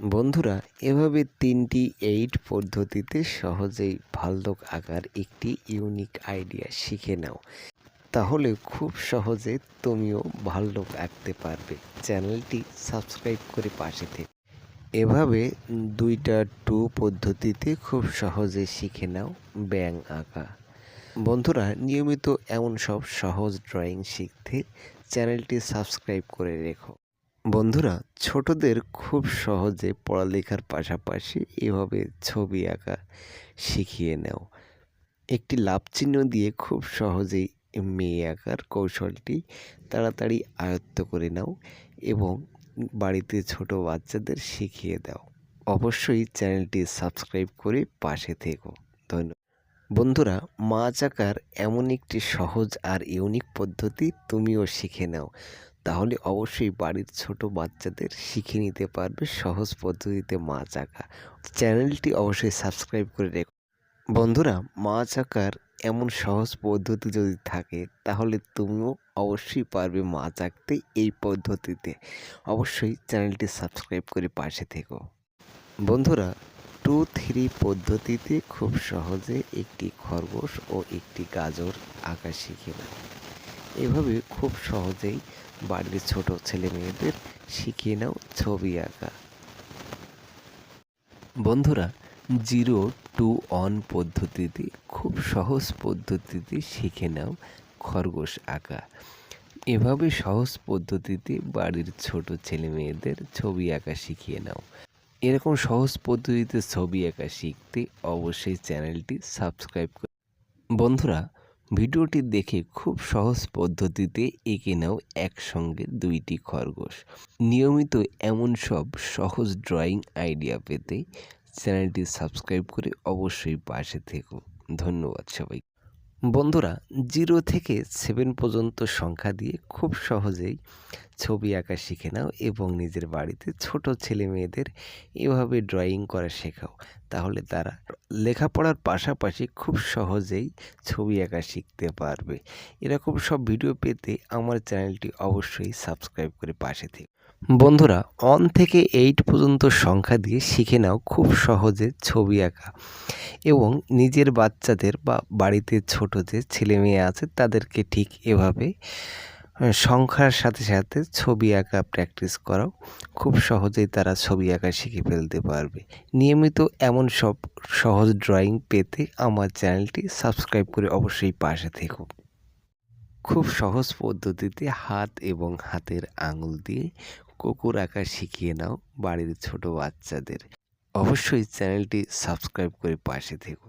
বন্ধুরা, এভাবে ৩টি এইট পদ্ধতিতে সহজেই ভাল্লুক আঁকার একটি ইউনিক আইডিয়া শিখে নাও। তাহলে খুব সহজে তুমিও ভাল্লুক আঁকতে পারবে। চ্যানেলটি সাবস্ক্রাইব করে পাশে থেকে এভাবে ২টা টু পদ্ধতিতে খুব সহজে শিখে নাও ব্যাঙ আঁকা। বন্ধুরা, নিয়মিত এমন সব সহজ ড্রয়িং শিখতে চ্যানেলটি সাবস্ক্রাইব করে রেখো। বন্ধুরা, ছোটদের খুব সহজে পড়ালেখার পাশাপাশি এভাবে ছবি আঁকা শিখিয়ে নাও। একটি লাভ চিহ্ন দিয়ে খুব সহজেই মেয়ে আঁকার কৌশলটি তাড়াতাড়ি আয়ত্ত করে নাও এবং বাড়িতে ছোট বাচ্চাদের শিখিয়ে দাও। অবশ্যই চ্যানেলটি সাবস্ক্রাইব করে পাশে থেকো। ধন্যবাদ। বন্ধুরা, মাছ আঁকার এমন একটি সহজ আর ইউনিক পদ্ধতি তুমিও শিখে নাও। তাহলে অবশ্যই বাড়ির ছোট বাচ্চাদের শিখে নিতে পারবে সহজ পদ্ধতিতে মাছ আঁকা। চ্যানেলটি অবশ্যই সাবস্ক্রাইব করে রেখো। বন্ধুরা, মাছ আঁকার এমন সহজ পদ্ধতি যদি থাকে তাহলে তুমিও অবশ্যই পারবে মাছ আঁকতে এই পদ্ধতিতে। অবশ্যই চ্যানেলটি সাবস্ক্রাইব করে পাশে থেকো। বন্ধুরা, 2-3 পদ্ধতিতে খুব সহজে একটি খরগোশ ও একটি গাজর আঁকা শিখে নাও। এভাবে খুব সহজেই বাড়ির ছোট ছেলে মেয়েদের শিখিয়ে নাও ছবি আঁকা। বন্ধুরা, 0-1 পদ্ধতিতে খুব সহজ পদ্ধতিতে শিখে নাও খরগোশ আঁকা। এভাবে সহজ পদ্ধতিতে বাড়ির ছোট ছেলে মেয়েদের ছবি আঁকা শিখিয়ে নাও। এরকম সহজ পদ্ধতিতে ছবি আঁকা শিখতে অবশ্যই চ্যানেলটি সাবস্ক্রাইব করুন। বন্ধুরা, ভিডিওটি দেখে খুব সহজ পদ্ধতিতে এঁকে নাও একসঙ্গে 2টি খরগোশ। নিয়মিত এমন সব সহজ ড্রয়িং আইডিয়া পেতে চ্যানেলটি সাবস্ক্রাইব করে অবশ্যই পাশে থেকো। ধন্যবাদ সবাই। বন্ধুরা, 0 থেকে 7 পর্যন্ত সংখ্যা দিয়ে খুব সহজেই ছবি আঁকা শিখে নাও এবং নিজের বাড়িতে ছোট ছেলে মেয়েদের এভাবে ড্রয়িং করা শেখাও। তাহলে তারা লেখাপড়ার পাশাপাশি খুব সহজেই ছবি আঁকা শিখতে পারবে। এরকম সব ভিডিও পেতে আমার চ্যানেলটি অবশ্যই সাবস্ক্রাইব করে পাশে থেকো। বন্ধুরা, 1 থেকে 8 পর্যন্ত সংখ্যা দিয়ে শিখে নাও খুব সহজে ছবি আঁকা এবং নিজের বাচ্চাদের বা বাড়িতে ছোট যে ছেলে মেয়ে আছে তাদেরকে ঠিক এভাবে সংখ্যার সাথে সাথে ছবি আঁকা প্র্যাকটিস করাও। খুব সহজেই তারা ছবি আঁকা শিখে ফেলতে পারবে। নিয়মিত এমন সব সহজ ড্রয়িং পেতে আমার চ্যানেলটি সাবস্ক্রাইব করে অবশ্যই পাশে থেকো। খুব সহজ পদ্ধতিতে হাত এবং হাতের আঙুল দিয়ে কুকুর আঁকা শিখিয়ে নাও বাড়ির ছোট বাচ্চাদের। অবশ্যই চ্যানেলটি সাবস্ক্রাইব করে পাশে থেকো।